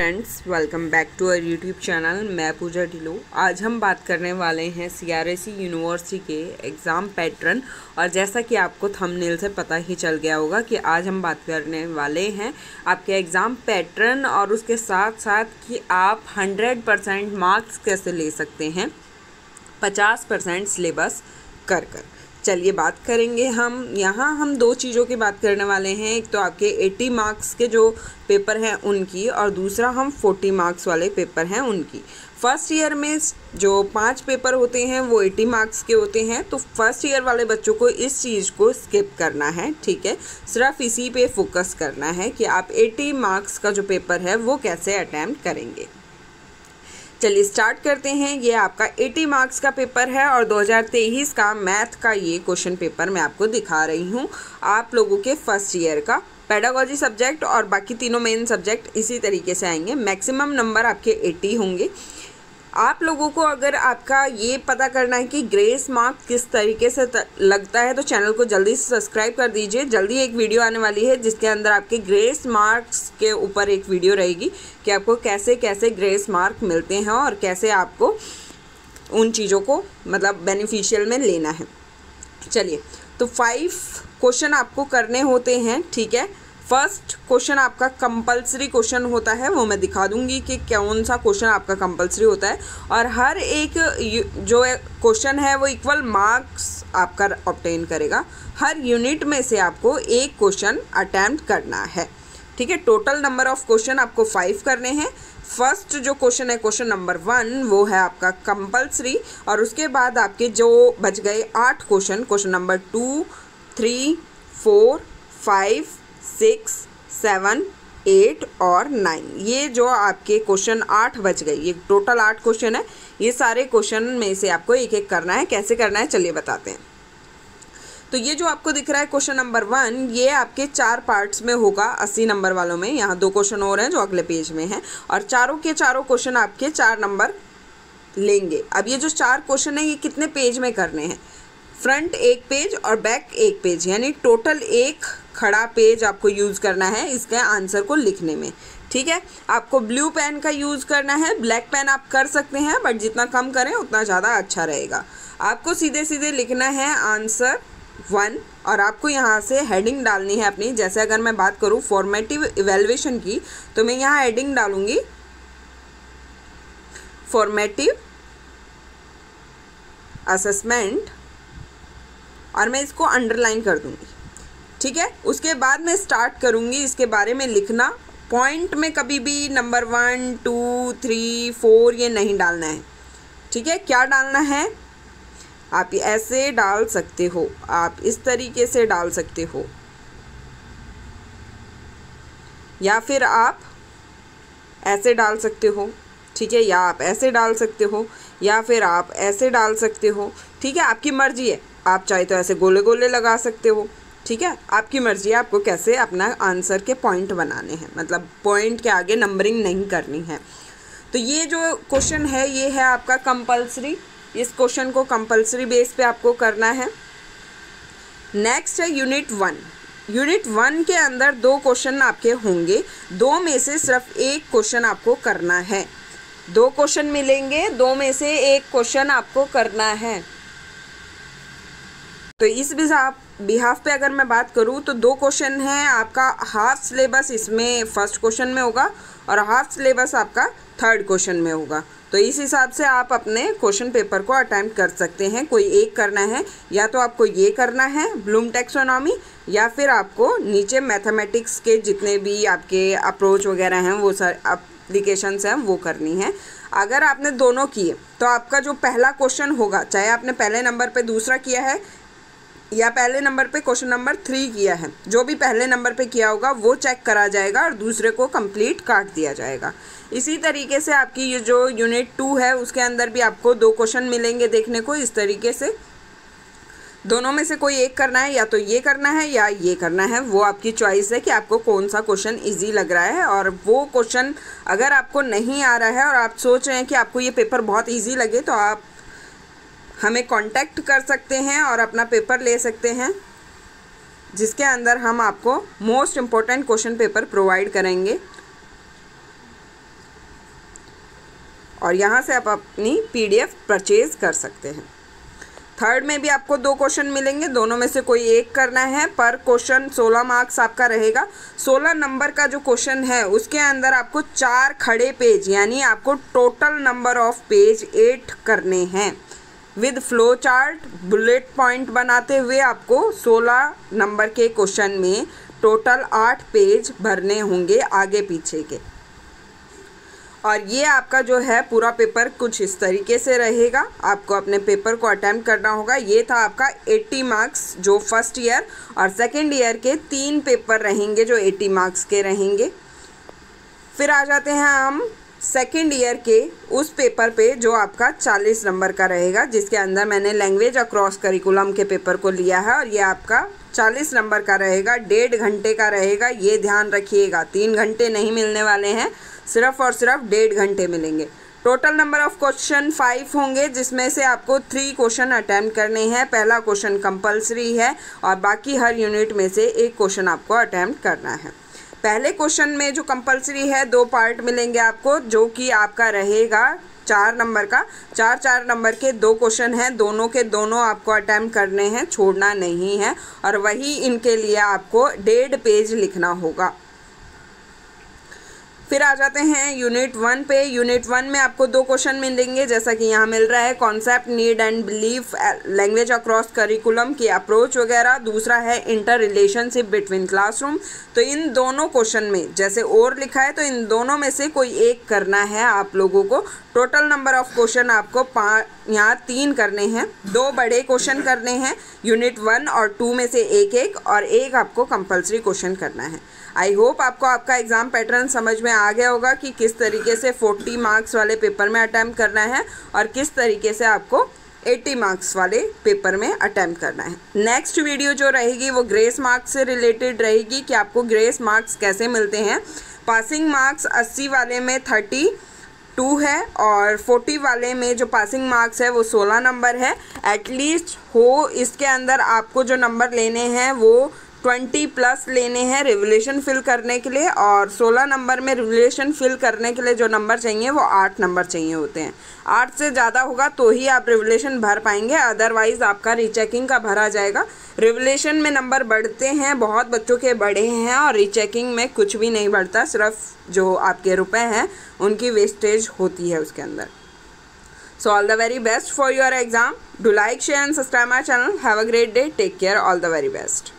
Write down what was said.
Friends, welcome back to our YouTube channel. मैं पूजा ढिल्लो। आज हम बात करने वाले हैं CRSE यूनिवर्सिटी के एग्ज़ाम पैटर्न। और जैसा कि आपको थंबनेल से पता ही चल गया होगा कि आज हम बात करने वाले हैं आपके एग्ज़ाम पैटर्न और उसके साथ साथ कि आप 100% मार्क्स कैसे ले सकते हैं 50% सिलेबस कर। चलिए बात करेंगे हम दो चीज़ों की बात करने वाले हैं। एक तो आपके 80 मार्क्स के जो पेपर हैं उनकी, और दूसरा हम 40 मार्क्स वाले पेपर हैं उनकी। फर्स्ट ईयर में जो 5 पेपर होते हैं वो 80 मार्क्स के होते हैं, तो फर्स्ट ईयर वाले बच्चों को इस चीज़ को स्किप करना है, ठीक है। सिर्फ इसी पे फोकस करना है कि आप 80 मार्क्स का जो पेपर है वो कैसे अटैम्प्ट करेंगे। चलिए स्टार्ट करते हैं। ये आपका 80 मार्क्स का पेपर है और 2023 का मैथ का ये क्वेश्चन पेपर मैं आपको दिखा रही हूँ। आप लोगों के फर्स्ट ईयर का पेडागोजी सब्जेक्ट और बाकी तीनों मेन सब्जेक्ट इसी तरीके से आएंगे। मैक्सिमम नंबर आपके 80 होंगे। आप लोगों को अगर आपका ये पता करना है कि ग्रेस मार्क किस तरीके से लगता है, तो चैनल को जल्दी से सब्सक्राइब कर दीजिए। जल्दी एक वीडियो आने वाली है जिसके अंदर आपके ग्रेस मार्क्स के ऊपर एक वीडियो रहेगी कि आपको कैसे कैसे ग्रेस मार्क मिलते हैं और कैसे आपको उन चीज़ों को मतलब बेनिफिशियल में लेना है। चलिए, तो 5 क्वेश्चन आपको करने होते हैं, ठीक है। फर्स्ट क्वेश्चन आपका कंपलसरी क्वेश्चन होता है, वो मैं दिखा दूंगी कि कौन सा क्वेश्चन आपका कंपलसरी होता है। और हर एक जो क्वेश्चन है वो इक्वल मार्क्स आपका ऑब्टेन करेगा। हर यूनिट में से आपको एक क्वेश्चन अटैम्प्ट करना है, ठीक है। टोटल नंबर ऑफ क्वेश्चन आपको 5 करने हैं। फर्स्ट जो क्वेश्चन है क्वेश्चन नंबर 1 वो है आपका कंपलसरी, और उसके बाद आपके जो बच गए 8 क्वेश्चन नंबर 2, 3, 4, 5, 6, 7, 8 और 9, ये जो आपके क्वेश्चन 8 बच गए। ये टोटल 8 क्वेश्चन है। ये सारे क्वेश्चन में से आपको एक एक करना है। कैसे करना है चलिए बताते हैं। तो ये जो आपको दिख रहा है क्वेश्चन नंबर 1, ये आपके 4 पार्ट्स में होगा 80 नंबर वालों में। यहाँ 2 क्वेश्चन और हैं जो अगले पेज में हैं, और चारों के चारों क्वेश्चन आपके 4 नंबर लेंगे। अब ये जो 4 क्वेश्चन है ये कितने पेज में करने हैं? फ्रंट एक पेज और बैक एक पेज, यानी टोटल एक खड़ा पेज आपको यूज़ करना है इसके आंसर को लिखने में, ठीक है। आपको ब्लू पेन का यूज़ करना है। ब्लैक पेन आप कर सकते हैं, बट जितना कम करें उतना ज़्यादा अच्छा रहेगा। आपको सीधे सीधे लिखना है आंसर 1, और आपको यहाँ से हेडिंग डालनी है अपनी। जैसे अगर मैं बात करूँ फॉर्मेटिव इवैल्यूएशन की, तो मैं यहाँ हेडिंग डालूँगी फॉर्मेटिव असेसमेंट, और मैं इसको अंडरलाइन कर दूँगी, ठीक है। उसके बाद मैं स्टार्ट करूँगी इसके बारे में लिखना। पॉइंट में कभी भी नंबर 1, 2, 3, 4 ये नहीं डालना है, ठीक है। क्या डालना है? आप ऐसे डाल सकते हो, आप इस तरीके से डाल सकते हो, या फिर आप ऐसे डाल सकते हो, ठीक है, या आप ऐसे डाल सकते हो, या फिर आप ऐसे डाल सकते हो, ठीक है। आपकी मर्जी है। आप चाहे तो ऐसे गोले गोले लगा सकते हो, ठीक है। आपकी मर्जी है आपको कैसे अपना आंसर के पॉइंट बनाने हैं, मतलब पॉइंट के आगे नंबरिंग नहीं करनी है। तो ये जो क्वेश्चन है ये है आपका कंपलसरी। इस क्वेश्चन को कंपलसरी बेस पे आपको करना है। नेक्स्ट है यूनिट 1। यूनिट 1 के अंदर 2 क्वेश्चन आपके होंगे। 2 में से सिर्फ एक क्वेश्चन आपको करना है। 2 क्वेश्चन मिलेंगे, 2 में से एक क्वेश्चन आपको करना है। तो इस बिहाफ पे अगर मैं बात करूँ तो 2 क्वेश्चन हैं। आपका हाफ सिलेबस इसमें फर्स्ट क्वेश्चन में होगा और हाफ सिलेबस आपका थर्ड क्वेश्चन में होगा। तो इस हिसाब से आप अपने क्वेश्चन पेपर को अटेम्प्ट कर सकते हैं। कोई एक करना है, या तो आपको ये करना है ब्लूम टैक्सोनॉमी, या फिर आपको नीचे मैथमेटिक्स के जितने भी आपके अप्रोच वगैरह हैं वो सारे एप्लीकेशंस हैं वो करनी है। अगर आपने दोनों किए तो आपका जो पहला क्वेश्चन होगा, चाहे आपने पहले नंबर पे दूसरा किया है या पहले नंबर पे क्वेश्चन नंबर 3 किया है, जो भी पहले नंबर पे किया होगा वो चेक करा जाएगा और दूसरे को कंप्लीट काट दिया जाएगा। इसी तरीके से आपकी ये जो यूनिट 2 है उसके अंदर भी आपको 2 क्वेश्चन मिलेंगे देखने को। इस तरीके से दोनों में से कोई एक करना है, या तो ये करना है या ये करना है। वो आपकी चॉइस है कि आपको कौन सा क्वेश्चन ईजी लग रहा है। और वो क्वेश्चन अगर आपको नहीं आ रहा है और आप सोच रहे हैं कि आपको ये पेपर बहुत ईजी लगे, तो आप हमें कांटेक्ट कर सकते हैं और अपना पेपर ले सकते हैं, जिसके अंदर हम आपको most important question paper provide करेंगे। और यहाँ से आप अपनी PDF परचेज कर सकते हैं। थर्ड में भी आपको 2 क्वेश्चन मिलेंगे, दोनों में से कोई एक करना है। पर क्वेश्चन 16 मार्क्स आपका रहेगा। 16 नंबर का जो क्वेश्चन है उसके अंदर आपको 4 खड़े पेज यानी आपको टोटल नंबर ऑफ पेज 8 करने हैं। With flow chart bullet point बनाते हुए आपको 16 नंबर के क्वेश्चन में टोटल 8 पेज भरने होंगे आगे पीछे के। और ये आपका जो है पूरा पेपर कुछ इस तरीके से रहेगा। आपको अपने पेपर को अटेम्प्ट करना होगा। ये था आपका 80 मार्क्स जो फर्स्ट ईयर और सेकेंड ईयर के 3 पेपर रहेंगे जो 80 मार्क्स के रहेंगे। फिर आ जाते हैं हम सेकेंड ईयर के उस पेपर पे जो आपका 40 नंबर का रहेगा, जिसके अंदर मैंने लैंग्वेज अक्रॉस करिकुलम के पेपर को लिया है और ये आपका 40 नंबर का रहेगा। 1.5 घंटे का रहेगा, ये ध्यान रखिएगा। 3 घंटे नहीं मिलने वाले हैं, सिर्फ और सिर्फ 1.5 घंटे मिलेंगे। टोटल नंबर ऑफ क्वेश्चन 5 होंगे, जिसमें से आपको 3 क्वेश्चन अटैम्प्ट करने हैं। पहला क्वेश्चन कंपलसरी है और बाकी हर यूनिट में से 1 क्वेश्चन आपको अटैम्प्ट करना है। पहले क्वेश्चन में जो कंपलसरी है 2 पार्ट मिलेंगे आपको, जो कि आपका रहेगा 4 नंबर का। 4 नंबर के 2 क्वेश्चन हैं, दोनों के दोनों आपको अटैम्प्ट करने हैं, छोड़ना नहीं है। और वही इनके लिए आपको 1.5 पेज लिखना होगा। फिर आ जाते हैं यूनिट 1 पे। यूनिट 1 में आपको 2 क्वेश्चन मिलेंगे, जैसा कि यहाँ मिल रहा है concept, need and belief, language across curriculum की अप्रोच वगैरह। दूसरा है इंटर रिलेशनशिप बिटवीन क्लासरूम। तो इन दोनों क्वेश्चन में जैसे और लिखा है तो इन दोनों में से कोई एक करना है आप लोगों को। टोटल नंबर ऑफ क्वेश्चन आपको यहाँ 3 करने हैं। 2 बड़े क्वेश्चन करने हैं यूनिट 1 और 2 में से एक और एक आपको कंपलसरी क्वेश्चन करना है। आई होप आपको आपका एग्ज़ाम पैटर्न समझ में आ गया होगा कि किस तरीके से 40 मार्क्स वाले पेपर में अटैम्प्ट करना है और किस तरीके से आपको 80 मार्क्स वाले पेपर में अटैम्प्ट करना है। नेक्स्ट वीडियो जो रहेगी वो ग्रेस मार्क्स से रिलेटेड रहेगी कि आपको ग्रेस मार्क्स कैसे मिलते हैं। पासिंग मार्क्स 80 वाले में 32 है और 40 वाले में जो पासिंग मार्क्स है वो 16 नंबर है। एटलीस्ट हो इसके अंदर आपको जो नंबर लेने हैं वो 20+ लेने हैं रिवोल्यूशन फिल करने के लिए, और 16 नंबर में रिवोल्यूशन फिल करने के लिए जो नंबर चाहिए वो 8 नंबर चाहिए होते हैं। 8 से ज़्यादा होगा तो ही आप रिवोल्यूशन भर पाएंगे, अदरवाइज़ आपका रीचेकिंग का भरा जाएगा। रिवोल्यूशन में नंबर बढ़ते हैं, बहुत बच्चों के बढ़े हैं, और रीचेकिंग में कुछ भी नहीं बढ़ता, सिर्फ जो आपके रुपए हैं उनकी वेस्टेज होती है उसके अंदर। So all the very best for your exam. Do like, share and subscribe my channel. Have a great day. Take care. All the very best.